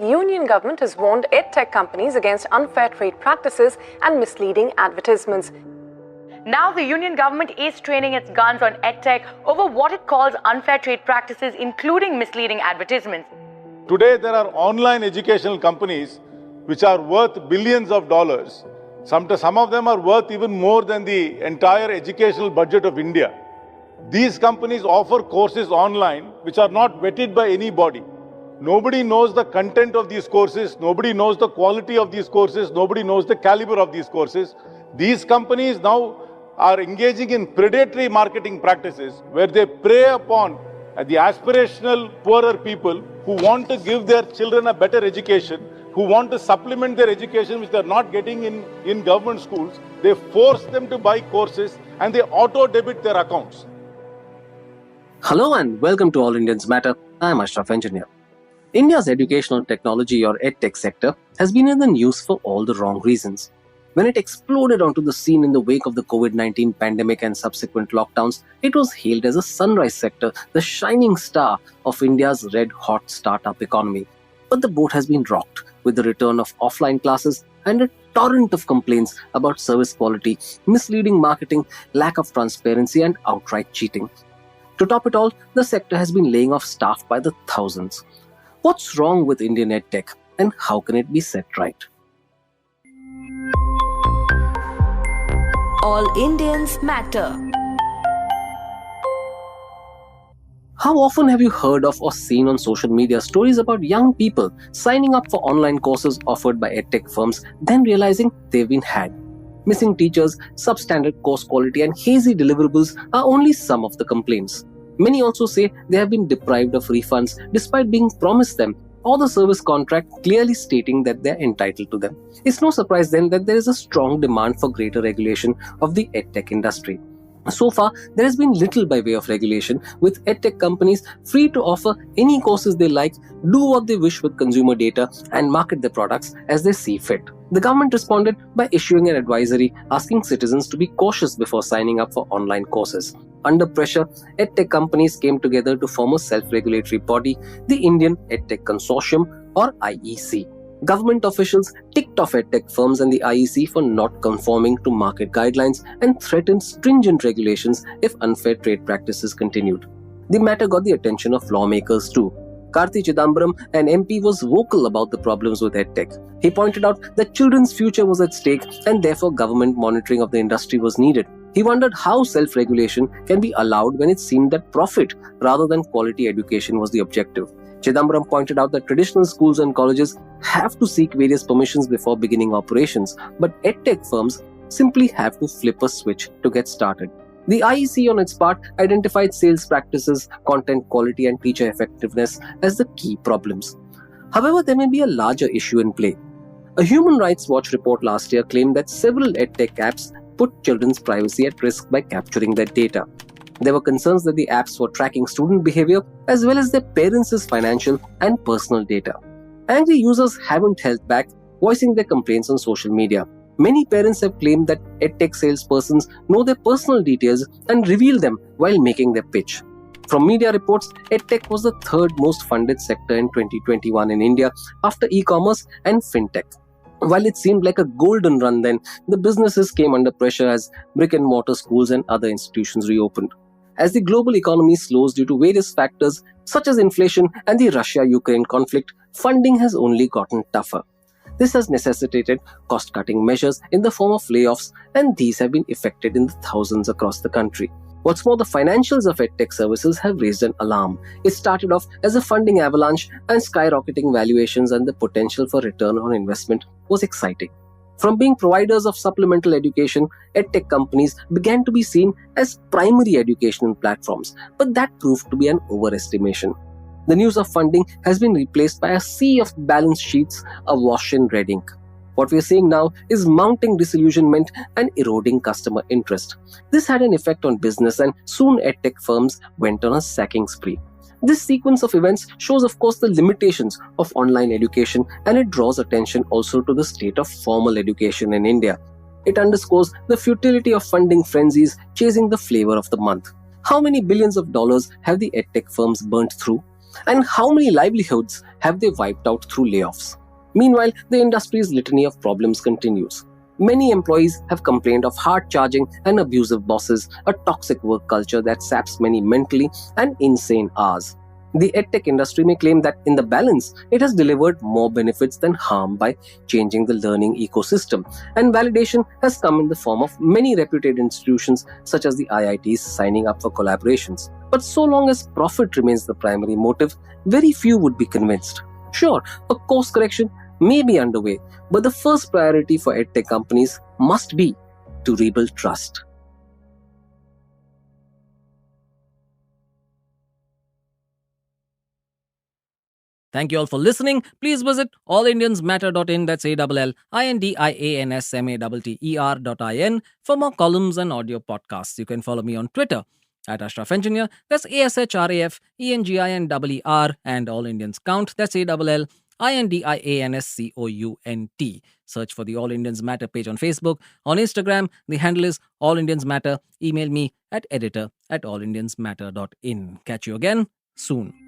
the Union government has warned Edtech companies against unfair trade practices and misleading advertisements. Now the Union government is training its guns on Edtech over what it calls unfair trade practices, including misleading advertisements. Today, there are online educational companies which are worth billions of dollars. Some of them are worth even more than the entire educational budget of India. These companies offer courses online which are not vetted by anybody. Nobody knows the content of these courses. Nobody knows the quality of these courses. Nobody knows the caliber of these courses. These companies now are engaging in predatory marketing practices where they prey upon the aspirational poorer people who want to give their children a better education, who want to supplement their education which they are not getting in government schools. They force them to buy courses and they auto-debit their accounts. Hello and welcome to All Indians Matter. I am Ashraf Engineer. India's educational technology or Edtech sector has been in the news for all the wrong reasons. When it exploded onto the scene in the wake of the COVID-19 pandemic and subsequent lockdowns, it was hailed as a sunrise sector, the shining star of India's red-hot startup economy. But the boat has been rocked with the return of offline classes and a torrent of complaints about service quality, misleading marketing, lack of transparency and outright cheating. To top it all, the sector has been laying off staff by the thousands. What's wrong with Indian Edtech and how can it be set right? All Indians Matter. How often have you heard of or seen on social media stories about young people signing up for online courses offered by Edtech firms, then realizing they've been had? Missing teachers, substandard course quality and hazy deliverables are only some of the complaints. Many also say they have been deprived of refunds despite being promised them, or the service contract clearly stating that they are entitled to them. It's no surprise then that there is a strong demand for greater regulation of the Edtech industry. So far, there has been little by way of regulation, with Edtech companies free to offer any courses they like, do what they wish with consumer data, and market their products as they see fit. The government responded by issuing an advisory asking citizens to be cautious before signing up for online courses. Under pressure, Edtech companies came together to form a self-regulatory body, the Indian Edtech Consortium or IEC. Government officials ticked off Edtech firms and the IEC for not conforming to market guidelines and threatened stringent regulations if unfair trade practices continued. The matter got the attention of lawmakers too. Karti Chidambaram, an MP, was vocal about the problems with Edtech. He pointed out that children's future was at stake and therefore government monitoring of the industry was needed. He wondered how self-regulation can be allowed when it seemed that profit rather than quality education was the objective. Chidambaram pointed out that traditional schools and colleges have to seek various permissions before beginning operations, but Edtech firms simply have to flip a switch to get started. The IEC on its part identified sales practices, content quality and teacher effectiveness as the key problems. However, there may be a larger issue in play. A Human Rights Watch report last year claimed that several Edtech apps put children's privacy at risk by capturing their data. There were concerns that the apps were tracking student behavior as well as their parents' financial and personal data. Angry users haven't held back, voicing their complaints on social media. Many parents have claimed that Edtech salespersons know their personal details and reveal them while making their pitch. From media reports, Edtech was the third most funded sector in 2021 in India after e-commerce and fintech. While it seemed like a golden run then, the businesses came under pressure as brick-and-mortar schools and other institutions reopened. As the global economy slows due to various factors such as inflation and the Russia-Ukraine conflict, funding has only gotten tougher. This has necessitated cost-cutting measures in the form of layoffs, and these have been effected in the thousands across the country. What's more, the financials of Edtech services have raised an alarm. It started off as a funding avalanche, and skyrocketing valuations and the potential for return on investment was exciting. From being providers of supplemental education, Edtech companies began to be seen as primary educational platforms, but that proved to be an overestimation. The news of funding has been replaced by a sea of balance sheets awash in red ink. What we are seeing now is mounting disillusionment and eroding customer interest. This had an effect on business, and soon Edtech firms went on a sacking spree. This sequence of events shows, of course, the limitations of online education, and it draws attention also to the state of formal education in India. It underscores the futility of funding frenzies chasing the flavor of the month. How many billions of dollars have the Edtech firms burnt through? And how many livelihoods have they wiped out through layoffs? Meanwhile, the industry's litany of problems continues. Many employees have complained of hard charging and abusive bosses, a toxic work culture that saps many mentally and insane hours. The edtech industry may claim that in the balance, it has delivered more benefits than harm by changing the learning ecosystem, and validation has come in the form of many reputed institutions such as the IITs signing up for collaborations. But so long as profit remains the primary motive, very few would be convinced. Sure, a course correction may be underway, but the first priority for edtech companies must be to rebuild trust. Thank you all for listening. Please visit allindiansmatter.in, that's ALLINDIANSMATTER.in for more columns and audio podcasts. You can follow me on Twitter at Ashraf Engineer, that's ASHRAFENGINER, and All Indians Count, that's ALLINDIANSCOUNT. Search for the All Indians Matter page on Facebook. On Instagram, the handle is All Indians Matter. Email me at editor@allindiansmatter.in. Catch you again soon.